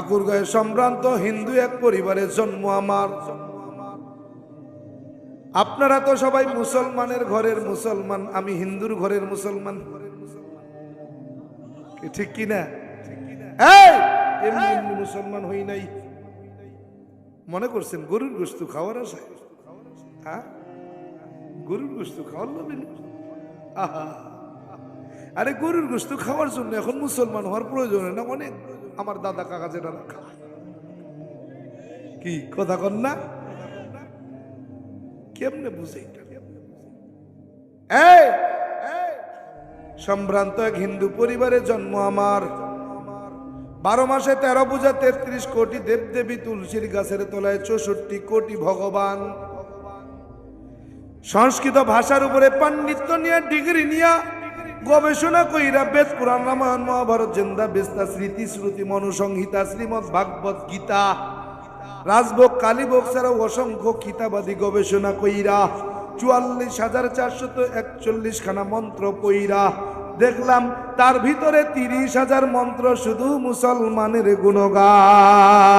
ঠাকুরগাঁয়ে সম্ভ্রান্ত হিন্দু এক পরিবারের জন্ম আমার। আপনারা তো সবাই মুসলমানের ঘরের মুসলমান, আমি হিন্দুর ঘরের মুসলমান, ঠিক কিনা? এমনি এমনি মুসলমান হই নাই। মনে করছেন গরুর গোশত খাওয়ার আশায়? হ্যাঁ, গরুর গোশত খাওয়ার লোভে? আহা, আরে গরুর গোশত খাওয়ার জন্য এখন মুসলমান হওয়ার প্রয়োজন না। অনেক আমার দাদা কাকা যেটা খায়, কি কথা কন না? কেমনে বুঝে? সম্ভ্রান্ত এক হিন্দু পরিবারে জন্ম আমার। 12 মাসে 13 পূজা, 33 কোটি দেবদেবী, তুলসীর গাছের তলায় 64 কোটি ভগবান। সংস্কৃত ভাষার উপরে পাণ্ডিত্য নিয়ে, ডিগ্রি নিয়ে, গবেষণা কইরা বেদ, পুরাণ, রামায়ণ, মহাভারত, জেন্দা, বেস্তা, স্মৃতি, শ্রুতি, মনুসংহিতা, শ্রীমদ ভাগবত গীতা, রাজভোগ, কালীভোগ ছাড়াও অসংখ্য খিতাবাদী গবেষণা কইরা 44,441 খানা মন্ত্র পইরা দেখলাম তার ভিতরে 30,000 মন্ত্র শুধু মুসলমানের গুণগান।